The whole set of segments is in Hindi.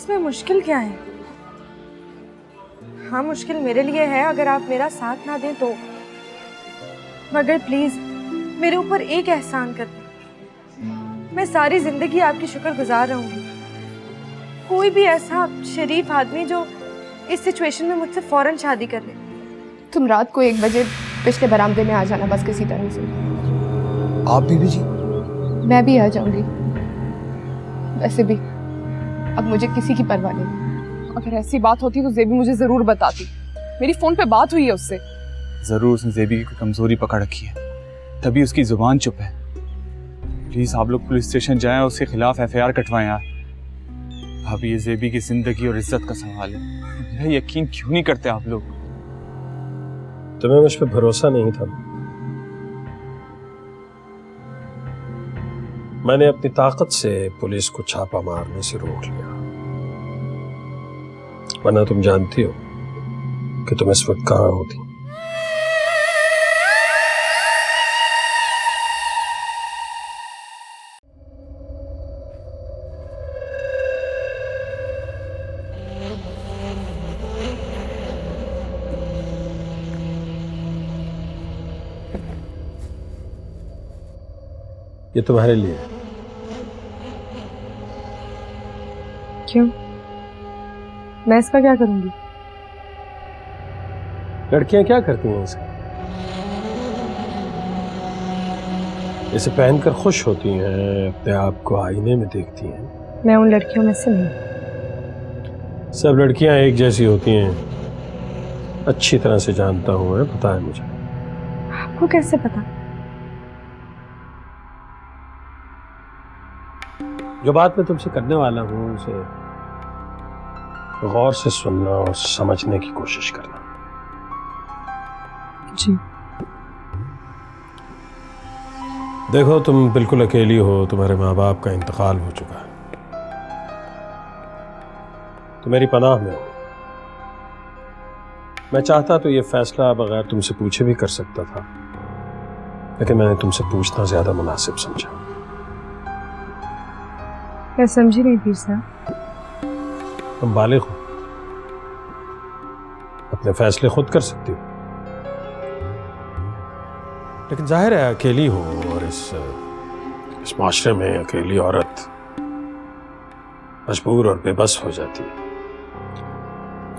इसमें मुश्किल क्या है? हाँ, मुश्किल मेरे लिए है अगर आप मेरा साथ ना दें तो, मगर प्लीज मेरे ऊपर एक एहसान कर दें। मैं सारी जिंदगी आपकी शुक्रगुजार रहूंगी। कोई भी ऐसा शरीफ आदमी जो इस सिचुएशन में मुझसे फौरन शादी कर ले। तुम रात को 1 बजे पिछले बरामदे में आ जाना बस किसी तरह से। आप बीबी जी? मैं भी आ जाऊंगी। वैसे भी अब मुझे किसी की परवाह नहीं। अगर ऐसी बात होती तो ज़ेबी मुझे जरूर बताती। मेरी फोन पे बात हुई है उससे। जरूर उसने ज़ेबी की कमजोरी पकड़ रखी है, तभी उसकी जुबान चुप है। प्लीज आप लोग पुलिस स्टेशन जाएं और उसके खिलाफ FIR कटवाएं यार। भाभी, ये ज़ेबी की जिंदगी और इज्जत का सवाल है। मेरा यकीन क्यों नहीं करते आप लोग? तुम्हें मुझ पर भरोसा नहीं था। मैंने अपनी ताकत से पुलिस को छापा मारने से रोक लिया, वरना तुम जानती हो कि तुम इस वक्त कहां होती। ये तुम्हारे लिए। क्यों? मैं इसका क्या करूंगी? लड़कियां क्या करती हैं इसे पहनकर खुश होती हैं, अपने आप को आईने में देखती हैं। मैं उन लड़कियों में से नहीं। सब लड़कियां एक जैसी होती हैं, अच्छी तरह से जानता हूं मैं, पता है मुझे। आपको कैसे पता? जो बात मैं तुमसे करने वाला हूं उसे गौर से सुनना और समझने की कोशिश करना। जी। देखो, तुम बिल्कुल अकेली हो, तुम्हारे माँ बाप का इंतकाल हो चुका है, तुम मेरी पनाह में हो। मैं चाहता तो ये फैसला बगैर तुमसे पूछे भी कर सकता था, लेकिन मैंने तुमसे पूछना ज्यादा मुनासिब समझा। मैं समझी नहीं पीर साहब। तुम बालिग हो, अपने फैसले खुद कर सकती हो, लेकिन जाहिर है अकेली हो, और इस माशरे में अकेली औरत मजबूर और बेबस हो जाती है,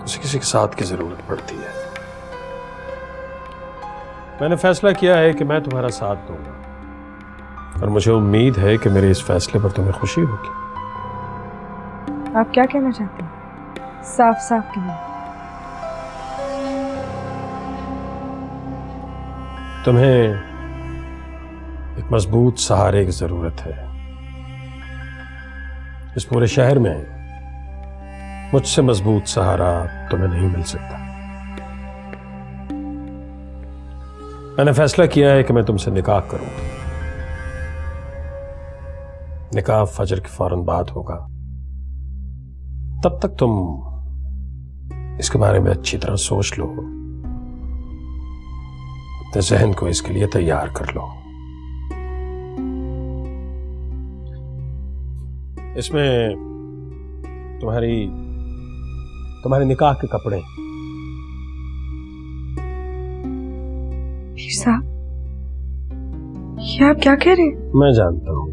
उसे किसी के साथ की जरूरत पड़ती है। मैंने फैसला किया है कि मैं तुम्हारा साथ दूंगा, और मुझे उम्मीद है कि मेरे इस फैसले पर तुम्हें खुशी होगी। आप क्या कहना चाहते हैं? साफ साफ कहिए। तुम्हें एक मजबूत सहारे की जरूरत है। इस पूरे शहर में मुझसे मजबूत सहारा तुम्हें नहीं मिल सकता। मैंने फैसला किया है कि मैं तुमसे निकाह करूंगा। निकाह फजर के फौरन बाद होगा। तब तक तुम इसके बारे में अच्छी तरह सोच लो, अपने जहन को इसके लिए तैयार कर लो। इसमें तुम्हारे निकाह के कपड़े। पीर साहब, ये आप क्या कह रहे हैं? मैं जानता हूं,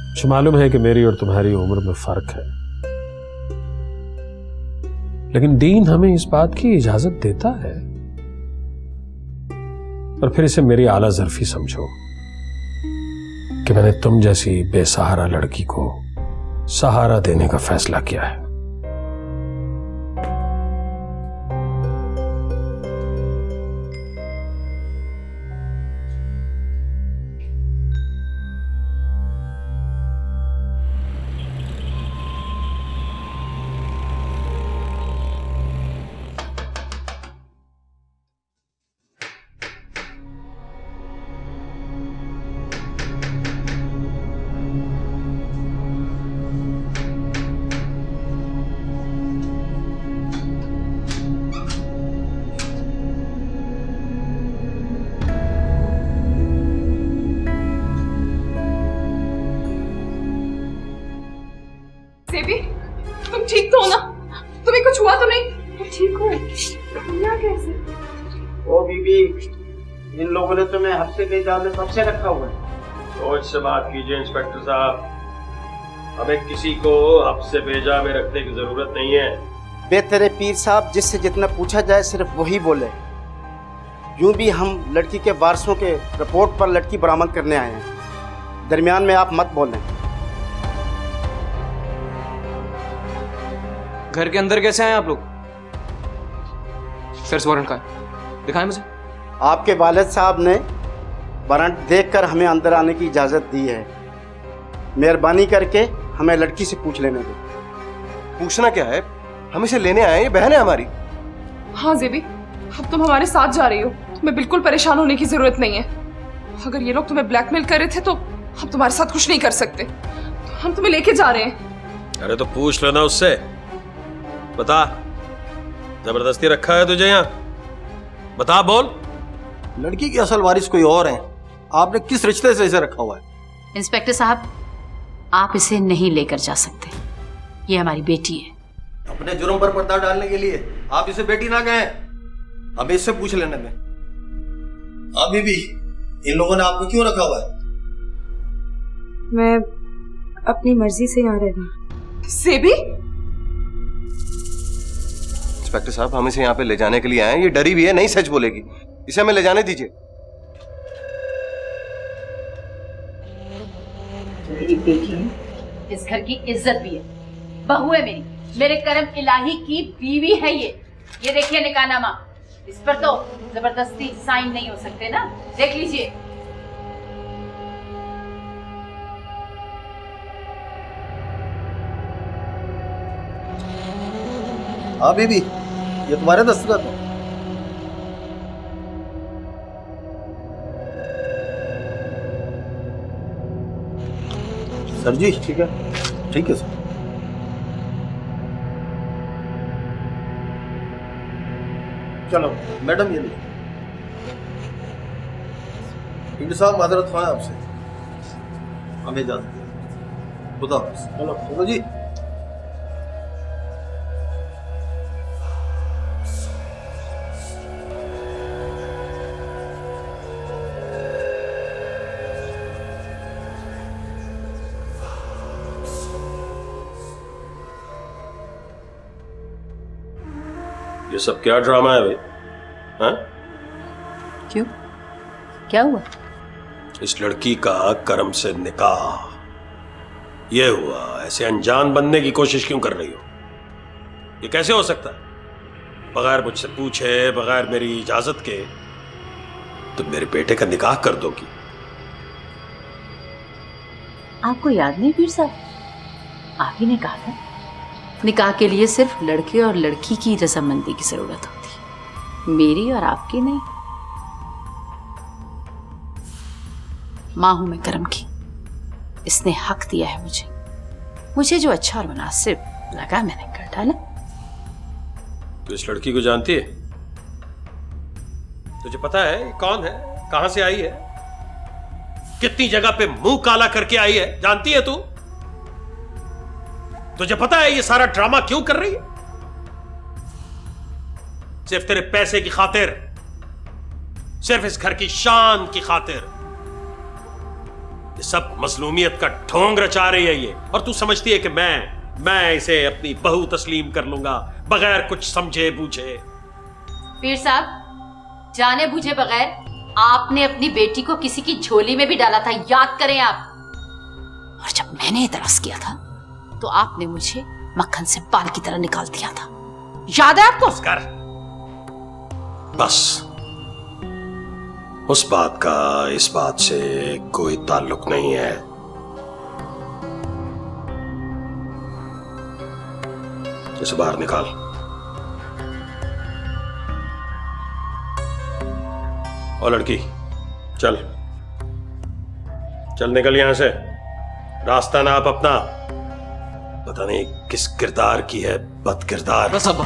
मुझे मालूम है कि मेरी और तुम्हारी उम्र में फर्क है, लेकिन दीन हमें इस बात की इजाजत देता है। और फिर इसे मेरी आला ज़र्फी समझो कि मैंने तुम जैसी बेसहारा लड़की को सहारा देने का फैसला किया है। इन लोगों ने तुम्हें हफ्ते के जाल में कब से रखा हुआ है? सोच से बात कीजिए इंस्पेक्टर साहब, हमें किसी को हफ्ते बेजा में रखने की जरूरत नहीं है। बेहतर पीर साहब, जिससे जितना पूछा जाए सिर्फ वही बोले। यूं भी हम लड़की के वारसों के रिपोर्ट पर लड़की बरामद करने आए हैं, दरमियान में आप मत बोलें। घर के अंदर कैसे आए आप लोग? सर्च वारंट का है, दिखाएं मुझे। आपके वालिद साहब ने वारंट देखकर हमें अंदर आने की इजाज़त दी है। मेहरबानी करके हमें लड़की से पूछ लेने दो। पूछना क्या है, हम इसे लेने आए हैं, ये बहन है हमारी। हाँ जेबी, अब तुम हमारे साथ जा रही हो, तुम्हें बिल्कुल परेशान होने की जरूरत नहीं है। अगर ये लोग तुम्हें ब्लैकमेल कर रहे थे तो हम तुम्हारे साथ कुछ नहीं कर सकते, तो हम तुम्हें लेके जा रहे हैं। अरे तो पूछ लो ना उससे, बता, जबरदस्ती रखा है तुझे यहाँ? बता, बोल। लड़की की असल वारिस कोई और है, आपने किस रिश्ते से इसे रखा हुआ है? इंस्पेक्टर साहब, आप इसे नहीं लेकर जा सकते, ये हमारी बेटी है। अपने जुर्म पर पर्दा डालने के लिए आप इसे बेटी ना कहें, हमें इससे पूछ लेने में। अभी भी इन लोगों ने आपको क्यों रखा हुआ है? मैं अपनी मर्जी से यहाँ रह रही हूँ। जेबी, इंस्पेक्टर साहब, हम इसे यहाँ पे ले जाने के लिए आए हैं, ये डरी भी है, नहीं सच बोलेगी, इसे हमें ले जाने दीजिए। मेरी बेटी है, इस घर की इज्जत भी है, बहू है मेरी, मेरे करम इलाही की बीवी है ये देखिए निकाहनामा, इस पर तो जबरदस्ती साइन नहीं हो सकते ना, देख लीजिए। हाँ बीबी, ये तुम्हारे दस्तखत है। सर जी, ठीक है, ठीक है सर। चलो मैडम, ये लीजिए। इंडी साहब, माजरत ख्वाह आपसे, हमें इजाजत दीजिए। खुदा हाफिज़। चलो चलो जी। ये सब क्या ड्रामा है भाई? हाँ? क्यों, क्या हुआ? इस लड़की का करम से निकाह ये हुआ, ऐसे अनजान बनने की कोशिश क्यों कर रही हो? ये कैसे हो सकता है? बगैर मुझसे पूछे, बगैर मेरी इजाजत के तुम मेरे बेटे का निकाह कर दोगी? आपको याद नहीं पीर साहब, आप ही ने कहा था निकाह के लिए सिर्फ लड़के और लड़की की रजामंदी की जरूरत होती है, मेरी और आपकी नहीं। मां हूं मैं करम की, इसने हक दिया है मुझे जो अच्छा और मुनासिब लगा मैंने कर डाला। तो इस लड़की को जानती है? तुझे पता है ये कौन है, कहां से आई है, कितनी जगह पे मुंह काला करके आई है, जानती है तू? तुझे पता है ये सारा ड्रामा क्यों कर रही है? सिर्फ तेरे पैसे की खातिर, सिर्फ इस घर की शान की खातिर। ये सब मजलूमियत का ढोंग रचा रही है ये, और तू समझती है कि मैं इसे अपनी बहू तस्लीम कर लूंगा बगैर कुछ समझे बूझे। पीर साहब, जाने बूझे बगैर आपने अपनी बेटी को किसी की झोली में भी डाला था, याद करें आप। और जब मैंने इतराज किया था तो आपने मुझे मक्खन से बाल की तरह निकाल दिया था, याद है आपको? कर बस, उस बात का इस बात से कोई ताल्लुक नहीं है। इसे बाहर निकाल। और लड़की, चल चल निकल यहां से, रास्ता नाप अपना। पता नहीं किस किरदार की है, बद किरदार। बस अब्बा,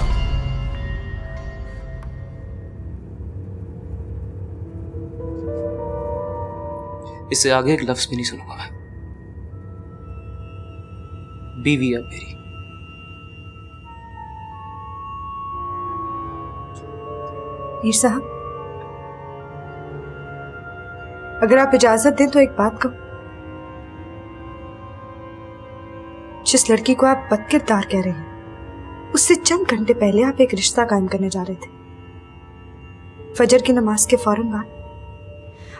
इससे आगे एक लफ्ज भी नहीं सुनूंगा मैं। बीवी है मेरी। पीर साहब, अगर आप इजाजत दें तो एक बात कहूं। जिस लड़की को आप बदकिरदार कह रहे हैं, उससे चंद घंटे पहले आप एक रिश्ता कायम करने जा रहे थे, फजर की नमाज के फौरन बाद।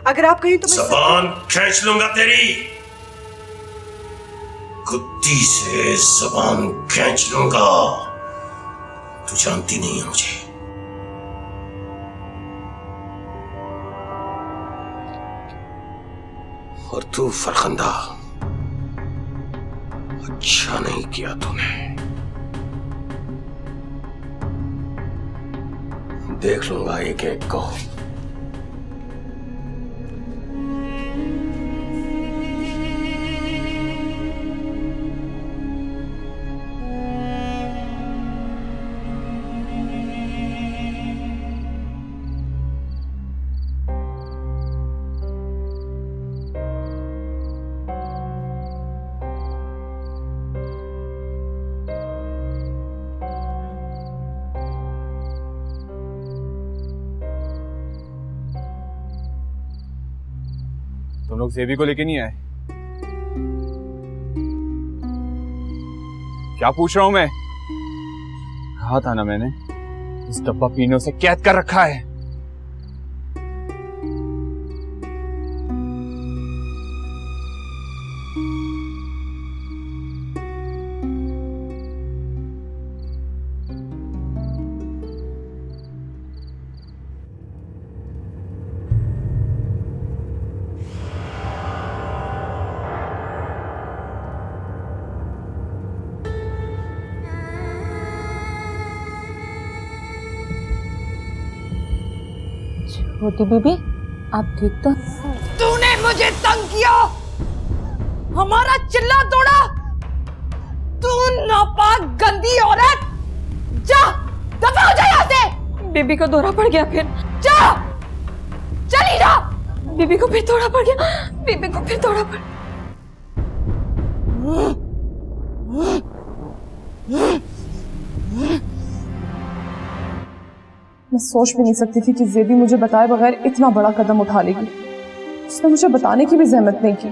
अगर आप कहीं तो मैं जबान खींच लूंगा तेरी, कुत्ती से जबान खींच लूंगा। तू जानती नहीं है मुझे। और तू फरखंदा, अच्छा नहीं किया तूने। देख लूंगा एक एक को। तुम लोग जेबी को लेके नहीं आए? क्या पूछ रहा हूं मैं? कहा था ना मैंने, इस डब्बा पीनों से कैद कर रखा है। छोटी बीबी, आप ठीक तो? तूने मुझे तंग किया, हमारा चिल्ला तोड़ा। तू नापाक गंदी औरत, जा दफा हो जा यहाँ से। बीबी को दौरा पड़ गया, फिर जा, चली जा। बीबी को फिर दौरा पड़ गया, बीबी को फिर दौरा पड़। मैं सोच भी नहीं सकती थी कि जेबी मुझे बताए बगैर इतना बड़ा कदम उठा लेगी। उसने मुझे बताने की भी जहमत नहीं की।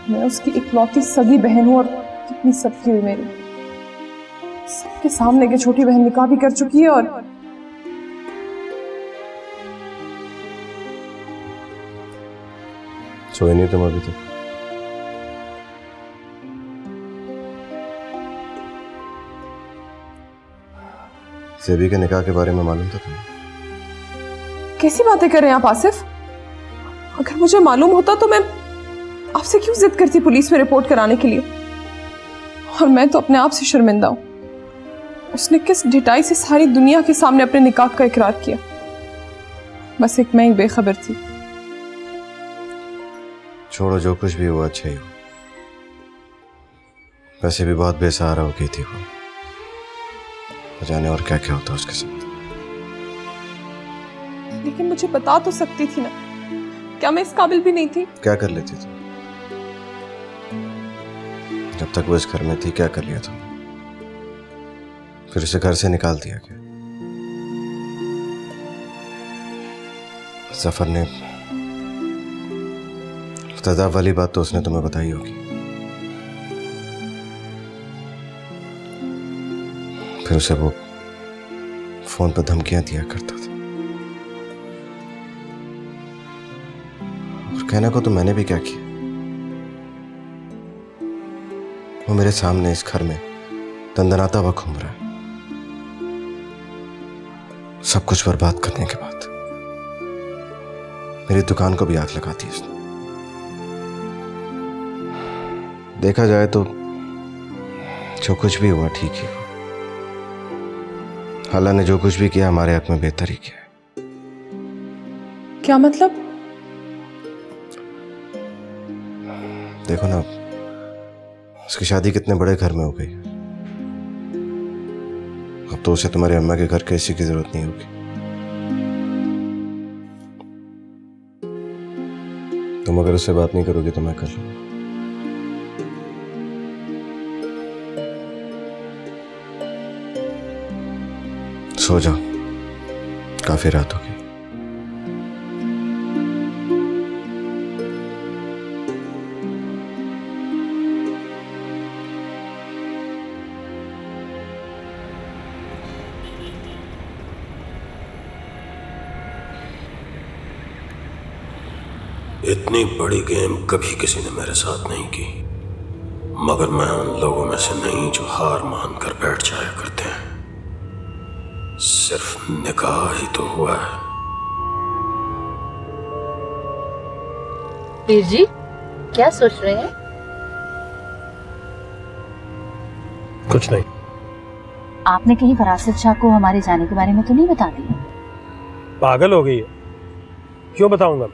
मैं उसकी इकलौती सगी बहन हूँ और कितनी सबकी हुई मेरी। सबके सामने की छोटी बहन निकाह भी कर चुकी है और सोए नहीं तुम अभी तक? जेबी के निकाह के बारे में मालूम था तुम्हें? कैसी बातें कर रहे हैं आप आसिफ? अगर मुझे मालूम होता तो मैं आपसे क्यों जिद करती पुलिस में रिपोर्ट कराने के लिए? और मैं तो अपने आप से शर्मिंदा हूं। उसने किस ढिठाई से सारी दुनिया के सामने अपने निकाह का इकरार किया। बस एक मैं ही बेखबर थी। छोड़ो, जो कुछ भी हुआ अच्छा ही हो। वैसे भी बहुत बेसहारा हो गई थी वो, जाने और क्या क्या होता उसके साथ। लेकिन मुझे बता तो सकती थी ना, क्या मैं इस काबिल भी नहीं थी? क्या कर लेती थी जब तक वो इस घर में थी? क्या कर लिया था? फिर उसे घर से निकाल दिया क्या? जफर ने तजाब वाली बात तो उसने तुम्हें बताई होगी। फिर उसे वो फोन पर धमकियां दिया करता था। और कहने को तो मैंने भी क्या किया। वो मेरे सामने इस घर में दंदनाता हुआ घूम रहा है, सब कुछ बर्बाद करने के बाद। मेरी दुकान को भी आग लगा दी इसने। देखा जाए तो जो कुछ भी हुआ ठीक ही हुआ। अल्लाह ने जो कुछ भी किया हमारे हक में बेहतर ही किया। क्या मतलब? देखो ना, उसकी शादी कितने बड़े घर में हो गई। अब तो उसे तुम्हारी अम्मा के घर के एसी की जरूरत नहीं होगी। तुम अगर उससे बात नहीं करोगे तो मैं कर लूंगा। सो जाओ, काफी रात हो गई। इतनी बड़ी गेम कभी किसी ने मेरे साथ नहीं की, मगर मैं उन लोगों में से नहीं जो हार मान कर बैठ जाया करते हैं। सिर्फ निकाह ही तो हुआ है। पीर जी क्या सोच रहे हैं? कुछ नहीं। आपने कहीं फरासत शाह को हमारे जाने के बारे में तो नहीं बता दिया? पागल हो गई है, क्यों बताऊंगा?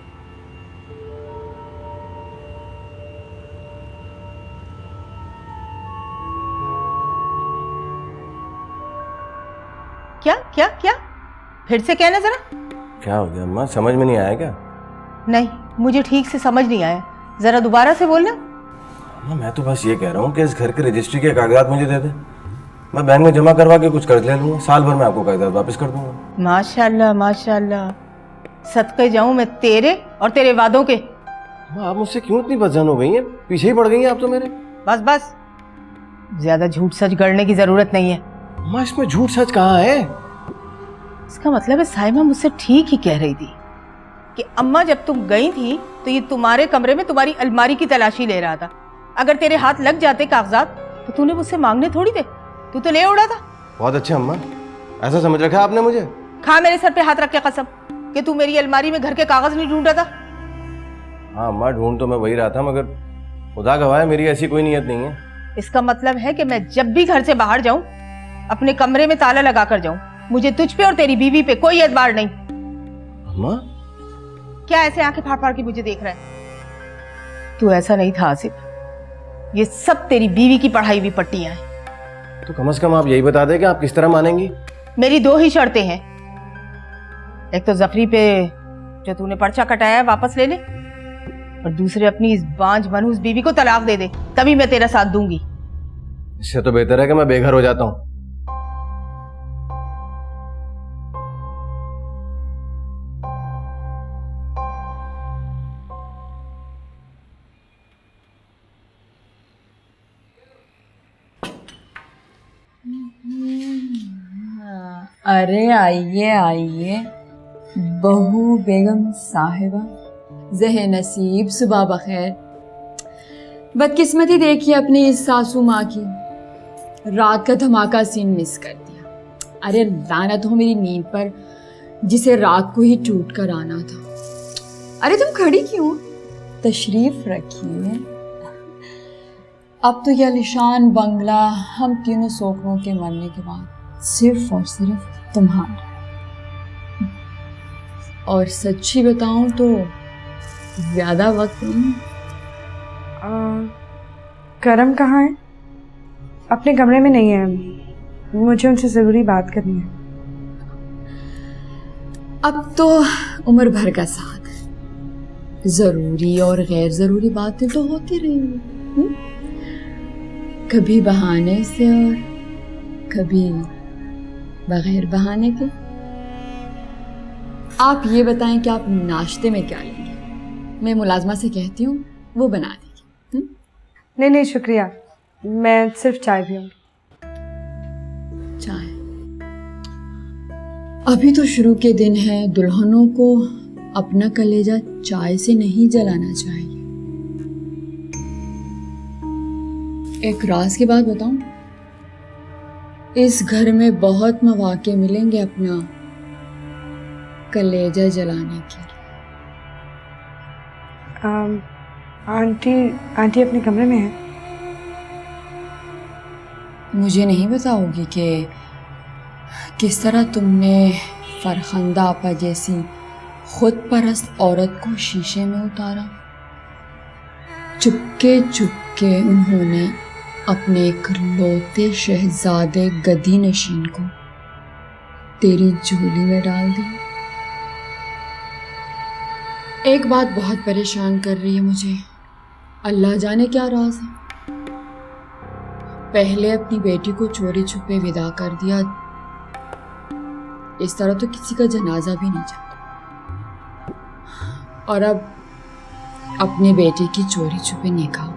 क्या क्या क्या? फिर से कहना जरा। क्या हो गया अम्मा, समझ में नहीं आया क्या? नहीं, मुझे ठीक से समझ नहीं आया, जरा दोबारा से बोलना। अम्मा मैं तो बस ये कह रहा हूँ कि इस घर के रजिस्ट्री के कागजात मुझे दे दे, मैं बैंक में जमा करवा के कुछ कर्ज ले लूंगा, साल भर में आपको कागजात वापस कर दूंगा। माशाल्लाह माशाल्लाह, सदके जाऊं मैं तेरे और तेरे वादों के। अम्मा आप मुझसे क्यों इतनी बदजान हो गई हैं? पीछे ही पड़ गई हैं आप तो मेरे। बस बस, ज्यादा झूठ सच गढ़ने की जरूरत नहीं है। अम्मा इसमें झूठ सच कहाँ है? इसका मतलब है साइमा मुझसे ठीक ही कह रही थी कि अम्मा जब तुम गई थी तो ये तुम्हारे कमरे में तुम्हारी अलमारी की तलाशी ले रहा था। अगर तेरे हाथ लग जाते कागजात तो तूने मुझसे मांगने थोड़ी थे, तू तो ले उड़ा था। बहुत अच्छा अम्मा, ऐसा समझ रखा आपने मुझे? खा मेरे सर पे हाथ रख के कसम कि तू मेरी अलमारी में घर के कागज नहीं ढूंढ रहा था। हाँ अम्मा ढूंढ तो मैं वही रहा था, मगर खुदा गवाह है मेरी ऐसी कोई नीयत नहीं है। इसका मतलब है कि मैं जब भी घर से बाहर जाऊं अपने कमरे में ताला लगा कर जाऊं। मुझे तुझ पे और तेरी बीवी पे कोई एतबार नहीं। अम्मा क्या ऐसे आंखें फाड़ फाड़ के मुझे देख रहा है? तू ऐसा नहीं था आसिफ, ये सब तेरी बीवी की पढ़ाई हुई पट्टियां हैं। तो कम से कम आप यही बता दें कि आप किस तरह मानेंगी? मेरी दो ही शर्तें हैं, एक तो जफरी पे जो तूने पर्चा कटाया है वापस ले ले, और दूसरे अपनी इस बांझ मनहूस बीवी को तलाक दे दे, तभी मैं तेरा साथ दूंगी। इससे तो बेहतर है कि मैं बेघर हो जाता हूँ। अरे आइए आइए बहू बेगम साहिबा, ज़हे नसीब, सुबह बखैर। बदकिस्मती देखिए अपनी इस सासू माँ की, रात का धमाका सीन मिस कर दिया। अरे लानत हो मेरी नींद पर जिसे रात को ही टूट कर आना था। अरे तुम खड़ी क्यों? तशरीफ रखिए। अब तो यह आलीशान बंगला हम तीनों सोकरों के मरने के बाद सिर्फ और सिर्फ तुम्हारा। और सच्ची बताऊं तो ज्यादा वक्त नहीं। करम कहाँ है? अपने कमरे में नहीं है, मुझे उनसे जरूरी बात करनी है। अब तो उम्र भर का साथ है, जरूरी और गैर जरूरी बातें तो होती रहेंगी, कभी बहाने से और कभी बगैर बहाने के। आप ये बताएं कि आप नाश्ते में क्या लेंगे? मैं मुलाजमा से कहती हूँ, वो बना देगी। नहीं नहीं शुक्रिया, मैं सिर्फ चाय पीऊंगी। चाय? अभी तो शुरू के दिन है, दुल्हनों को अपना कलेजा चाय से नहीं जलाना चाहिए। एक राज की बात बताऊं, इस घर में बहुत मौके मिलेंगे अपना कलेजा जलाने के लिए। आंटी अपने कमरे में है। मुझे नहीं बताओगी कि किस तरह तुमने फरखंदा आपा जैसी खुद परस्त औरत को शीशे में उतारा? चुपके चुपके उन्होंने अपने इकलौते शहजादे गदी नशीन को तेरी झोली में डाल दिया। एक बात बहुत परेशान कर रही है मुझे, अल्लाह जाने क्या राज है। पहले अपनी बेटी को चोरी छुपे विदा कर दिया, इस तरह तो किसी का जनाजा भी नहीं जाता, और अब अपने बेटे की चोरी छुपे निकाह।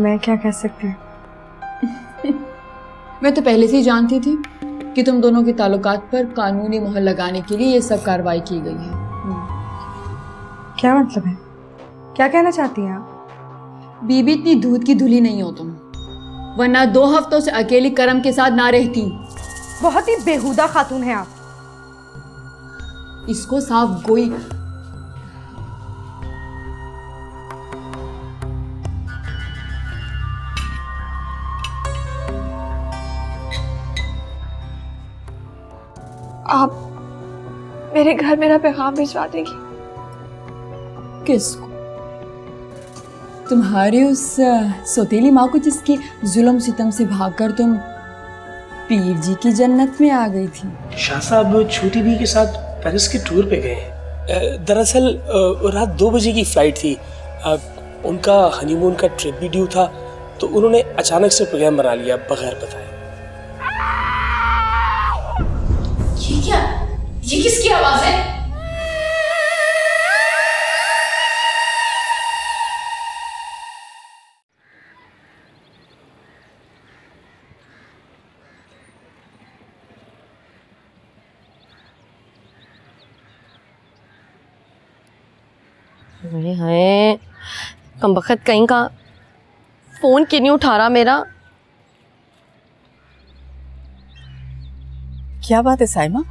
मैं क्या कह सकती हूँ? मैं तो पहले से ही जानती थी कि तुम दोनों के ताल्लुकात पर कानूनी मोहर लगाने के लिए ये सब कार्रवाई की गई है। क्या मतलब है? क्या कहना चाहती हैं आप? बीबी इतनी दूध की धुली नहीं हो तुम, वरना 2 हफ्तों से अकेली करम के साथ ना रहती। बहुत ही बेहुदा खातून है आप। इसको साफ गोई। आप मेरे घर मेरा पैगाम भिजवा देगी? किसको? तुम्हारी उस सौतेली माँ को जिसकी जुल्म सितम से भागकर तुम पीर जी की जन्नत में आ गई थी। शाह साहब छोटी बी के साथ पेरिस के टूर पे गए हैं। दरअसल रात 2 बजे की फ्लाइट थी। उनका हनीमून का ट्रिप भी ड्यू था, तो उन्होंने अचानक से प्रोग्राम बना लिया बगैर बताए। ये क्या? ये किसकी आवाज है? अरे हाय, कमबख्त कहीं का, फोन क्यों नहीं उठा रहा मेरा? क्या बात है साइमा,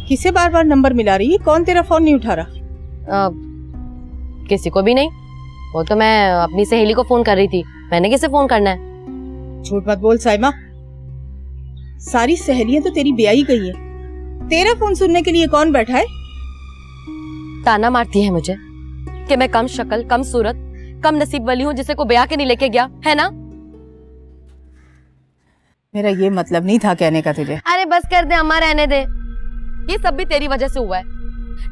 किसे बार बार नंबर मिला रही है? कौन तेरा फोन नहीं उठा रहा? किसी को भी नहीं, वो तो मैं अपनी सहेली को फोन कर रही थी। मैंने किसे फोन करना है? झूठ मत बोल साइमा, सारी सहेलियां तो तेरी ब्याही गई है। तेरा फोन सुनने के लिए कौन बैठा है? ताना मारती है मुझे कि मैं कम शक्ल, कम सूरत, कम नसीब वाली हूँ जिसे को ब्याह के नहीं लेके गया है ना। मेरा ये मतलब नहीं था कहने का तुझे। अरे बस कर दे अम्मा, रहने दे। ये सब भी तेरी वजह से हुआ है।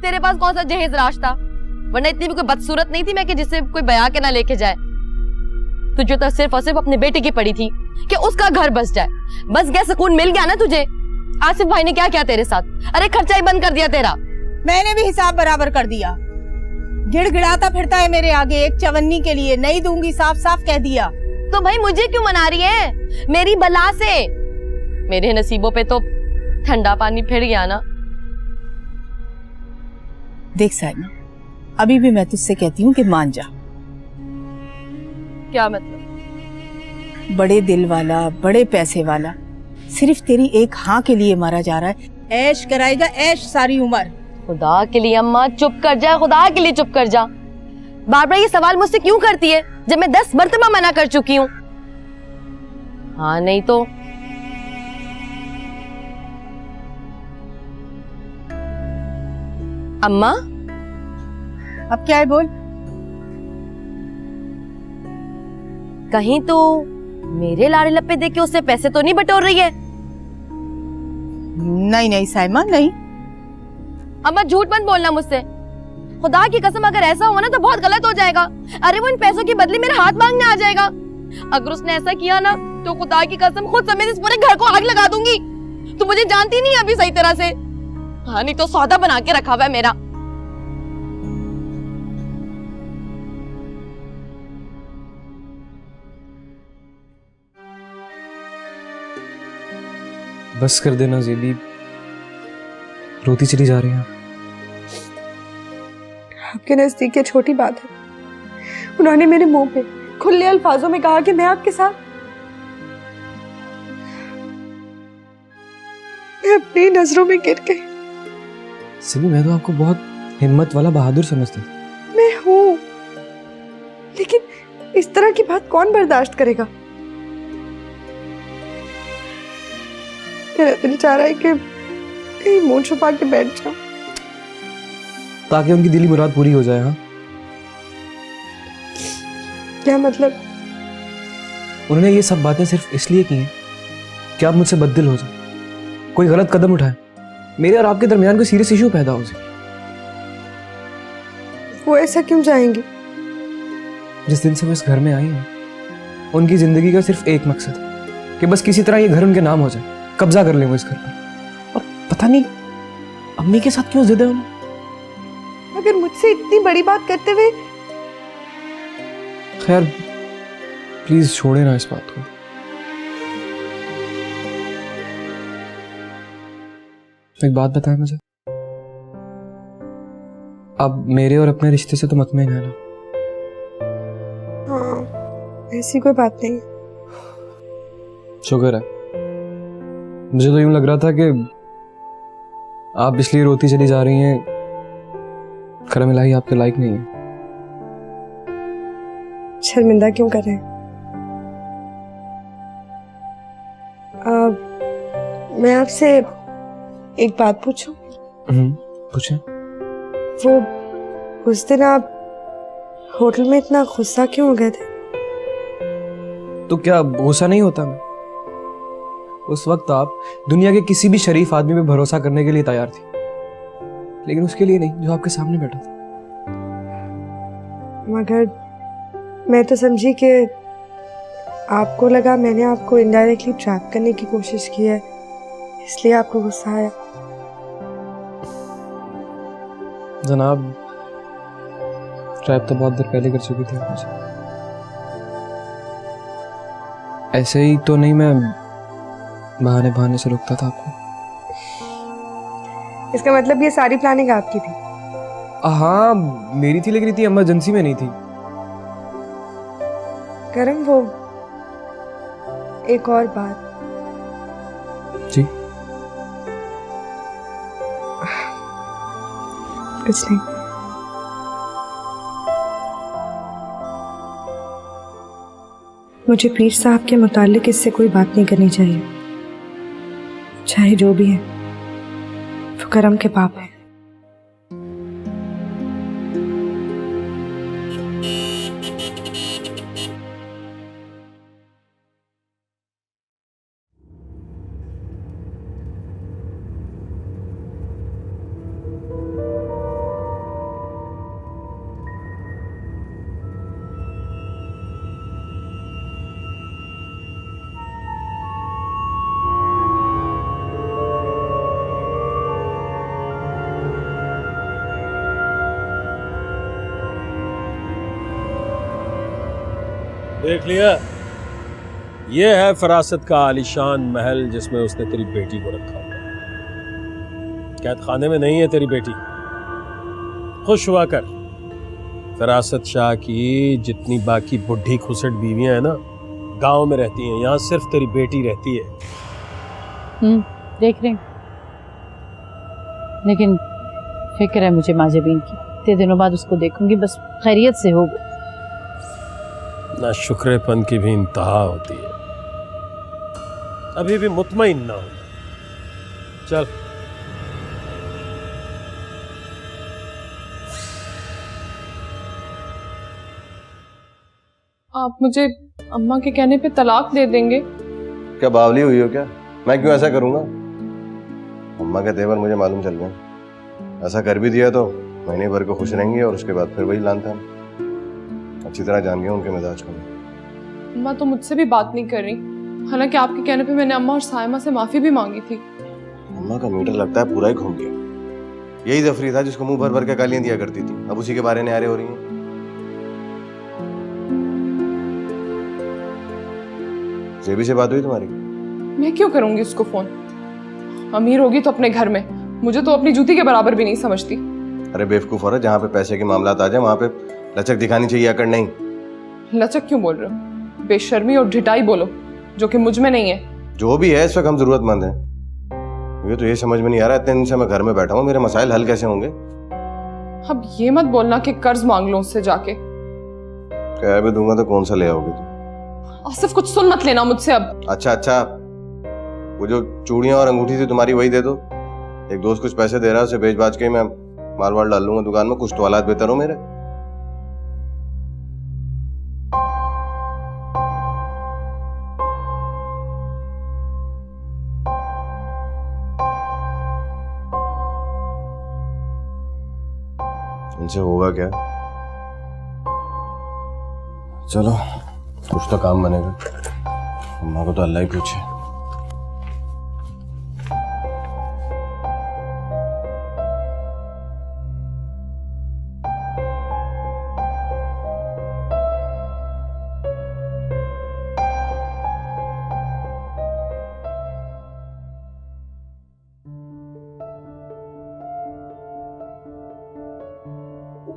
तेरे पास कौन सा जहेज राज था? वरना इतनी भी कोई बदसूरत नहीं थी मैं कि जिससे कोई ब्याह के ना लेके जाए। तुझे तो सिर्फ और सिर्फ अपने बेटे की पड़ी थी कि उसका घर बस जाए। बस गया, सुकून मिल गया ना तुझे। आसिफ भाई ने क्या किया तेरे साथ? अरे खर्चा ही बंद कर दिया तेरा। मैंने भी हिसाब बराबर कर दिया। गिड़गिड़ाता फिरता है मेरे आगे एक चवन्नी के लिए, नहीं दूंगी साफ साफ कह दिया। तो भाई मुझे क्यों मना रही है? मेरी बला से। मेरे नसीबों पे तो ठंडा पानी फिर गया ना। देख साइमा, अभी भी मैं तुझसे कहती हूँ कि मान जा। क्या मतलब? बड़े दिल वाला, बड़े पैसे वाला सिर्फ तेरी एक हाँ के लिए मारा जा रहा है। ऐश कराएगा ऐश सारी उम्र। खुदा के लिए अम्मा चुप कर जा, खुदा के लिए चुप कर जा। बार बार ये सवाल मुझसे क्यों करती है जब मैं 10 मर्तबा मना कर चुकी हूँ? हाँ नहीं तो अम्मा। अब क्या है बोल? कहीं तो मेरे लाड़े लप्पे देख के उससे पैसे तो नहीं बटोर रही है? नहीं नहीं साइमा, नहीं। अम्मा झूठ मत बोलना मुझसे। खुदा की कसम अगर ऐसा हुआ ना तो बहुत गलत हो जाएगा। अरे वो इन पैसों के बदले मेरे हाथ मांगने आ जाएगा। अगर उसने ऐसा किया ना तो खुदा की कसम खुद समेत इस पूरे घर को आग लगा दूंगी। तू मुझे जानती नहीं अभी सही तरह से। हाँ नहीं तो सौदा बना के रखा हुआ है मेरा। बस कर देना ज़ेबी, रोती चली जा रही है। आपके नजदीक ये छोटी बात है। उन्होंने मेरे मुंह पे खुले अल्फाजों में कहा कि मैं आपके साथ, मैं अपनी नजरों में गिर गई। सिमी, मैं तो आपको बहुत हिम्मत वाला बहादुर समझता था। मैं हूं, लेकिन इस तरह की बात कौन बर्दाश्त करेगा? मेरा दिल चाह रहा है कि कहीं मुंह छुपा के बैठ जाऊं ताकि उनकी दिली मुराद पूरी हो जाए। हाँ, क्या मतलब? उन्होंने ये सब बातें सिर्फ इसलिए की हैं कि आप मुझसे बददिल हो जाए, कोई गलत कदम उठाए, मेरे और आपके दरमियान कोई सीरियस इशू पैदा हो जाए। वो ऐसा क्यों चाहेंगे? जिस दिन से वो इस घर में आई हैं, उनकी जिंदगी का सिर्फ एक मकसद है कि बस किसी तरह ये घर उनके नाम हो जाए, कब्जा कर ले वो इस घर पर। और पता नहीं अम्मी के साथ क्यों जिद है उन्हें। अगर मुझसे इतनी बड़ी बात करते हुए, खैर प्लीज छोड़े ना इस बात को। एक बात बताएं मुझे, अब मेरे और अपने रिश्ते से तो मतमईन है ना? हाँ, ऐसी कोई बात नहीं। शुक्र है। मुझे तो यूं लग रहा था कि आप इसलिए रोती चली जा रही हैं, करम इलाही आपके लायक नहीं है। शर्मिंदा क्यों कर रहे हैं? मैं आपसे एक बात पूछूं? पूछें। वो उस दिन आप होटल में इतना गुस्सा क्यों हो गए थे? तो क्या गुस्सा नहीं होता मैं? उस वक्त आप दुनिया के किसी भी शरीफ आदमी पे भरोसा करने के लिए तैयार थी, लेकिन उसके लिए नहीं जो आपके सामने बैठा था। मगर मैं तो समझी कि आपको लगा मैंने आपको इनडायरेक्टली ट्रैप करने की कोशिश की है, इसलिए आपको गुस्सा आया। जनाब, ट्रैप तो बहुत देर पहले कर चुकी थी आप मुझे। ऐसे ही तो नहीं, मैं बहाने बहाने से रुकता था आपको। इसका मतलब ये सारी प्लानिंग आपकी थी? हाँ मेरी थी, लेकिन इतनी इमरजेंसी में नहीं थी। करम, वो एक और बात। जी? कुछ नहीं। मुझे पीर साहब के मुतालिक इससे कोई बात नहीं करनी चाहिए, चाहे जो भी है। वो करम के पाप है। देख लिया, ये है फरासत का आलीशान महल जिसमें उसने तेरी बेटी को रखा हुआ। कैद खाने में नहीं है तेरी बेटी, खुश हुआ कर। फरासत शाह की जितनी बाकी बुढ़ी खुसट बीवियां हैं ना, गांव में रहती हैं, यहाँ सिर्फ तेरी बेटी रहती है। देख रहे हैं, लेकिन फिक्र है मुझे माँ जबीन की। इतने दिनों बाद उसको देखूंगी, बस खैरियत से हो। ना शुक्रेपन की भी इंतहा होती है, अभी भी मुतमईन ना होना। चल आप मुझे अम्मा के कहने पे तलाक दे देंगे? क्या बावली हुई हो क्या? मैं क्यों ऐसा करूंगा? अम्मा के तेवर मुझे मालूम चल गए। ऐसा कर भी दिया तो महीने भर को खुश रहेंगी और उसके बाद फिर वही लान तान। अच्छी तरह जान गया उनके मिजाज को। अम्मा तो मुझसे भी बात नहीं कर रही, हालांकि आपके कहने पे मैंने अम्मा और सायमा से माफी भी मांगी थी। अम्मा का मीटर लगता है पूरा ही घूम गया। यही जफरी था जिसको मुंह भर भर के गालियां दिया करती थी, अब उसी के बारे में आ रही हो रही हैं। जेबी से बात हुई तुम्हारी? मैं क्यों करूंगी उसको फोन? अमीर होगी तो अपने घर में, मुझे तो अपनी जूती के बराबर भी नहीं समझती। अरे बेवकूफ औरत, जहाँ पे पैसे के मामला आ जाए वहां पे लचक दिखानी चाहिए, अकड़ नहीं। लचक क्यों बोल रहे हो? बेशर्मी और ढिठाई बोलो, जो कि मुझ में नहीं है। जो भी है, इस वक्त हम जरूरतमंद हैं। मुझे तो ये समझ में नहीं आ रहा, इतने दिन से मैं घर में बैठा हूँ, मेरे मसाइल हल कैसे होंगे? अब ये मत बोलना कि कर्ज मांग लो उससे जाके। कह भी दूंगा तो कौन सा ले आओगे तुम? आसिफ, कुछ सुन मत लेना मुझसे अब। अच्छा, वो जो चूड़ियां और अंगूठी थी तुम्हारी वही दे दो। एक दोस्त कुछ पैसे दे रहा है, उसे बेच बाज के मैं माल वाल डाल लूंगा दुकान में, कुछ तो हालात बेहतर हो मेरे। इनसे होगा क्या? चलो कुछ तो काम बनेगा। अम्मा को तो अल्लाह ही पूछे।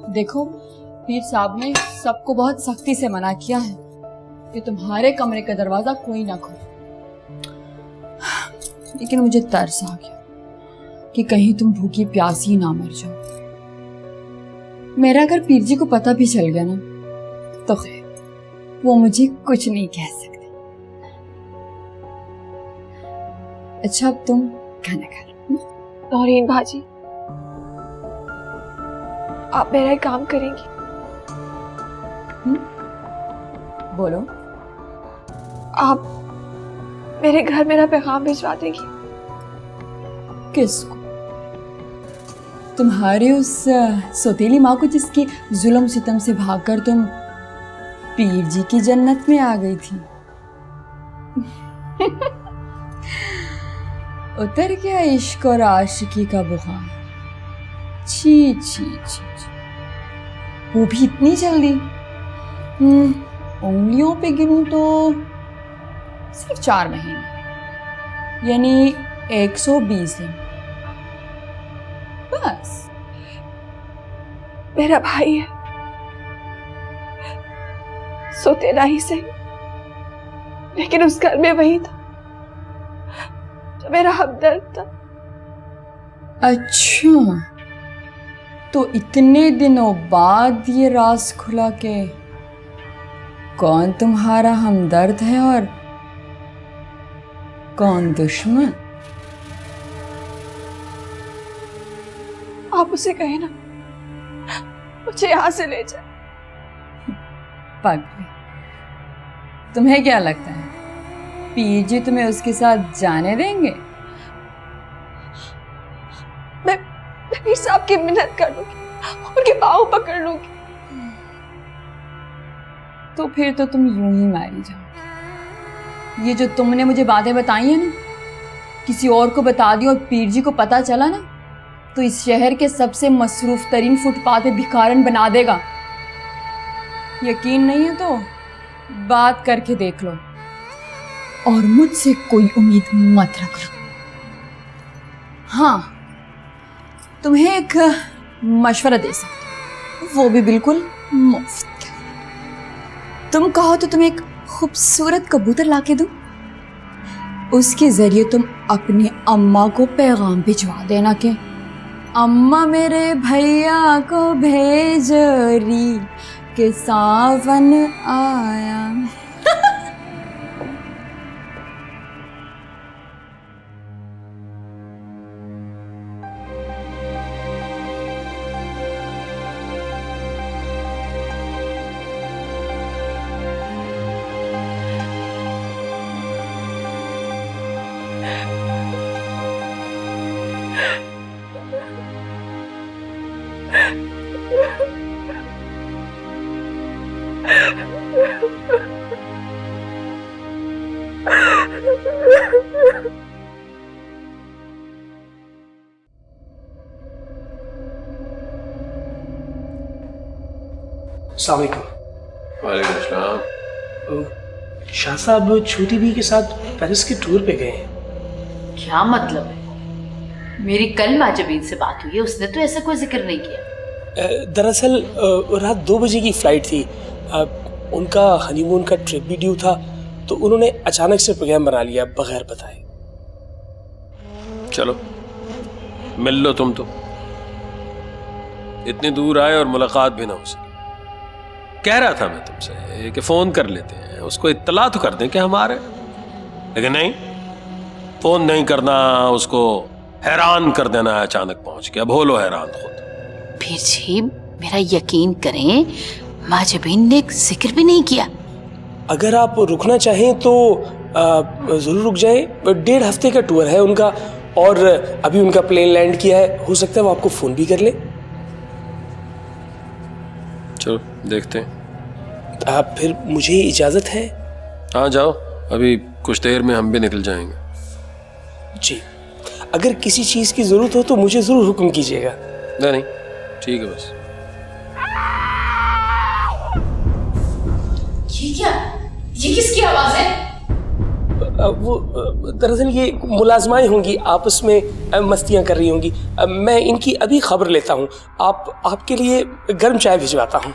देखो, पीर साहब ने सबको बहुत सख्ती से मना किया है कि तुम्हारे कमरे का दरवाजा कोई ना खोले, लेकिन मुझे तरस आ गया कि कहीं तुम भूखी प्यासी ना मर जाओ। मेरा अगर पीर जी को पता भी चल गया ना तो खैर, वो मुझे कुछ नहीं कह सकते। अच्छा, अब तुम खाना खा लो। नौरीन भाजी, आप मेरा एक काम करेंगी? बोलो। आप मेरे घर मेरा पैगाम भिजवा देंगी? किसको? तुम्हारी उस सौतेली माँ को, जिसकी जुल्म सितम से भागकर तुम पीर जी की जन्नत में आ गई थी। उतर गया इश्क और आशिकी का बुखार। छी छी छी छी, वो भी इतनी जल्दी? उंगलियों पे गिनूं तो सिर्फ 4 महीने, यानी 120 दिन बस। मेरा भाई है, सोतेला ही सही, लेकिन उस घर में वही था जो मेरा हमदर्द था। अच्छा, तो इतने दिनों बाद ये राज खुला के कौन तुम्हारा हमदर्द है और कौन दुश्मन? आप उसे कहे ना मुझे यहां से ले जाए। पागल, तुम्हें क्या लगता है पीर जी तुम्हें उसके साथ जाने देंगे? मैं पीर साहब की मिन्नत कर लूंगी, उनके पाँव पकड़ लूंगी। तो फिर तो तुम यूं ही मारी जाओ। ये जो तुमने मुझे बातें बताई है ना, किसी और को बता दी और पीर जी को पता चला ना, तो इस शहर के सबसे मसरूफ तरीन फुटपाथ पे भिखारन बना देगा। यकीन नहीं है तो बात करके देख लो, और मुझसे कोई उम्मीद मत रख लो। हाँ, तुम्हें एक मशवरा दे सकती हूँ, वो भी बिल्कुल मुफ्त। तुम कहो तो तुम्हें एक खूबसूरत कबूतर लाके दूं, उसके जरिए तुम अपनी अम्मा को पैगाम भिजवा देना कि अम्मा मेरे भैया को भेज रही कि सावन आया। वालेकुम अस्सलाम। शाह साहब छोटी बी के साथ पेरिस के टूर पे गए हैं। क्या मतलब है? मेरी कल माजबीन से बात हुई है, उसने तो ऐसा कोई जिक्र नहीं किया। दरअसल रात 2 बजे की फ्लाइट थी, उनका हनीमून का ट्रिप भी ड्यू था, तो उन्होंने अचानक से प्रोग्राम बना लिया बगैर बताए। चलो मिल लो तुम तो, इतनी दूर आए और मुलाकात भी ना हो सकी। कह रहा था मैं तुमसे कि फोन कर लेते हैं, उसको इत्तला तो कर दें कि हम आ रहे हैं, लेकिन नहीं, फोन नहीं करना, उसको हैरान कर देना है अचानक पहुंच के। अब हो लो हैरान खुद। फिर जी मेरा यकीन करें, माजबीन ने जिक्र भी नहीं किया। अगर आप रुकना चाहें तो ज़रूर रुक जाएं। 1.5 हफ्ते का टूर है उनका, और अभी उनका प्लेन लैंड किया है, हो सकता है वो आपको फ़ोन भी कर ले। चलो देखते हैं। आप फिर मुझे इजाज़त है? हाँ जाओ, अभी कुछ देर में हम भी निकल जाएंगे। जी, अगर किसी चीज़ की ज़रूरत हो तो मुझे ज़रूर हुक्म कीजिएगा। नहीं, ठीक है बस। ये क्या? ये किसकी आवाज है? वो दरअसल ये मुलाजमाएं होंगी, आपस में मस्तियां कर रही होंगी। मैं इनकी अभी खबर लेता हूँ। आपके लिए गर्म चाय भिजवाता हूँ।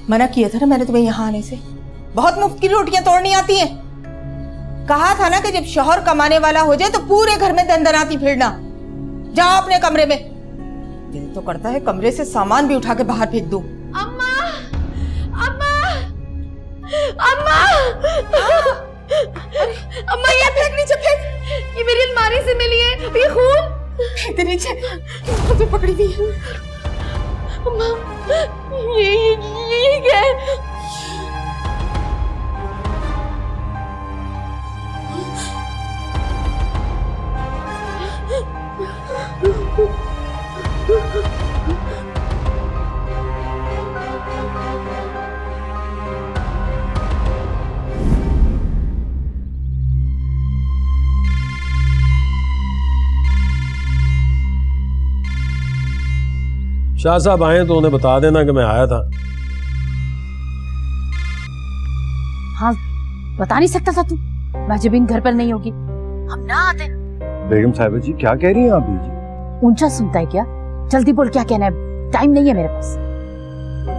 मना किया था ना मैंने तुम्हें यहाँ आने से। बहुत मुफ्त की रोटियां तोड़नी आती हैं। कहा था ना कि जब शौहर कमाने वाला हो जाए तो पूरे घर में दंदनाती फिरना। जाओ अपने कमरे में। दिल तो करता है कमरे से सामान भी उठा के बाहर फेंक दूं। अम्मा, अम्मा, अम्मा, अम्मा ये फेंक नीचे फेंक। ये मेरी अलमारी से मिली है, ये खून। फेंक दे नीचे। तो पकड़ी हुई है। अम्मा, ये क्या है? शाह साहब आए तो उन्हें बता देना कि मैं आया था। हाँ, बता नहीं सकता था तू। महजबीन घर पर नहीं होगी, हम ना आते। बेगम साहिबा जी क्या कह रही हैं आप जी? ऊंचा सुनता है क्या? जल्दी बोल, क्या कहना है? टाइम नहीं है मेरे पास।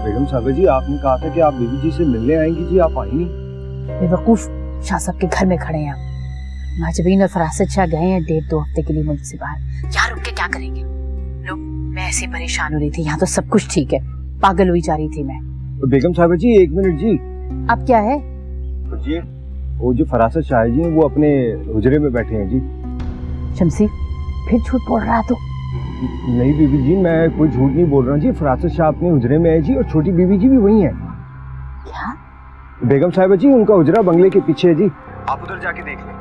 बेगम साहिबा जी आपने कहा था कि आप बीबी जी से मिलने आएंगी जी, आप आई नहीं। बेवकूफ, शाह साहब के घर में खड़े हैं। महजबीन और फरासत शाह गए हैं 1.5-2 हफ्ते के लिए मुल्क से बाहर। यहाँ रुक के क्या करेंगे? लो, मैं ऐसे परेशान हो रही थी। यहाँ तो सब कुछ ठीक है, पागल हुई जा रही थी मैं। तो बेगम साहिबा जी 1 मिनट जी। अब क्या है? जी वो जो फरासत शाह जी हैं वो अपने हुजरे में बैठे हैं जी। शमसी, फिर झूठ बोल रहा तो? नहीं बीबी जी, मैं कोई झूठ नहीं बोल रहा जी। फरासत शाह अपने हुजरे में है जी, और छोटी बीबी जी भी वही है। क्या? बेगम साहिबा जी उनका हुजरा बंगले के पीछे है जी, आप उधर जाके देख लें।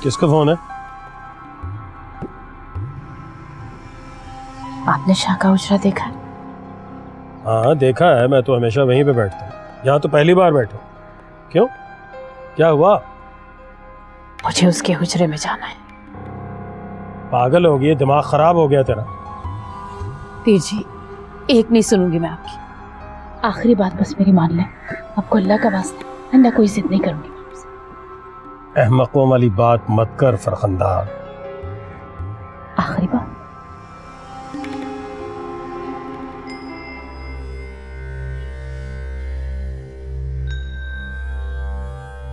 किसका फोन है? आपने शाह का हुजरा देखा? हाँ देखा है, मैं तो हमेशा वहीं पे बैठता हूँ। यहाँ तो पहली बार बैठा। क्यों, क्या हुआ? मुझे उसके हुजरे में जाना है। पागल हो गई, दिमाग खराब हो गया तेरा। पीर जी, एक नहीं सुनूंगी मैं आपकी। आखिरी बात बस मेरी मान लें। आपको अल्लाह का वास्ता, मैं कोई जिद नहीं करूंगी आपसे। अहमकों वाली बात मत कर फरखंदार। आखिरी बात।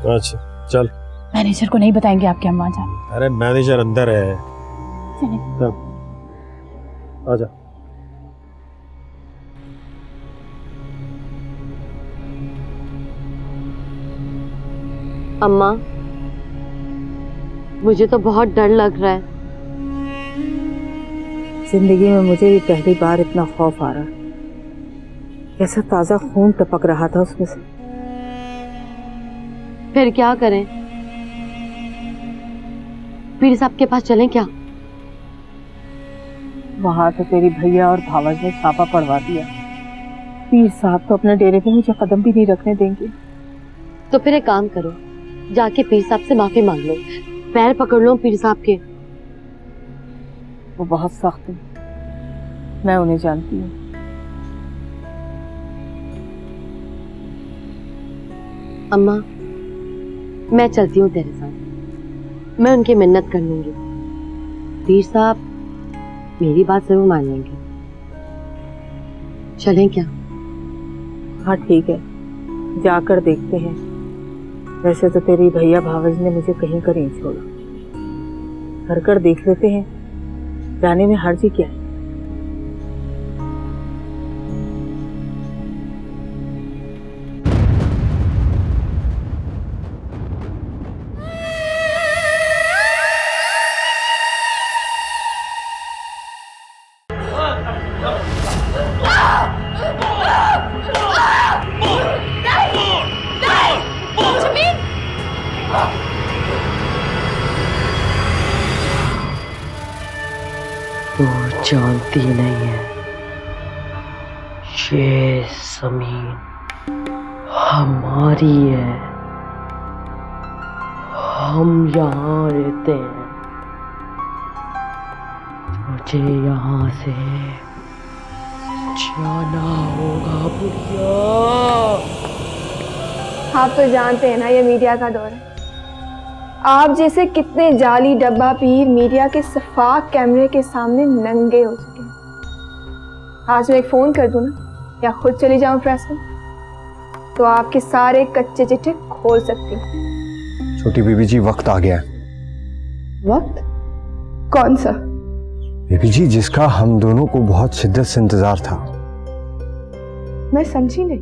अच्छा चल। मैनेजर को नहीं बताएंगे आपके अम्मा जान? अरे मैनेजर अंदर है। चल आजा। अम्मा, मुझे तो बहुत डर लग रहा है। जिंदगी में मुझे भी पहली बार इतना खौफ आ रहा है। कैसा ताजा खून टपक रहा था उसमें से। फिर क्या करें? पीर साहब के पास चलें क्या? वहां तो तेरी भैया और भावज ने छापा पड़वा दिया। पीर साहब तो अपने डेरे पे मुझे कदम भी नहीं रखने देंगे। तो फिर एक काम करो, जाके पीर साहब से माफी मांग लो, पैर पकड़ लो पीर साहब के। वो बहुत सख्त है, मैं उन्हें जानती हूँ। अम्मा, मैं चलती हूँ तेरे साथ। मैं उनकी मिन्नत कर लूंगी। पीर साहब मेरी बात जरूर मान लेंगे। चलें क्या? हाँ ठीक है, जाकर देखते हैं। वैसे तो तेरी भैया भावज ने मुझे कहीं का नहीं छोड़ा। कर देख लेते हैं, जाने में हर्ज ही क्या है। तू जानती नहीं है, ये जमीन हमारी है, हम यहाँ रहते हैं, मुझे यहाँ से जाना होगा बुढ़िया। आप तो जानते हैं ना ये मीडिया का दौर है। आप जैसे कितने जाली डब्बा पीर मीडिया के शफाफ कैमरे के सामने नंगे हो चुके हैं। आज मैं एक फोन कर दूं ना या खुद चली जाऊं प्रेस में, तो आपके सारे कच्चे चिट्ठे खोल सकती हूँ। छोटी बीबी जी, वक्त आ गया है। वक्त? कौन सा? बीबी जी, जिसका हम दोनों को बहुत शिद्दत से इंतजार था। मैं समझी नहीं।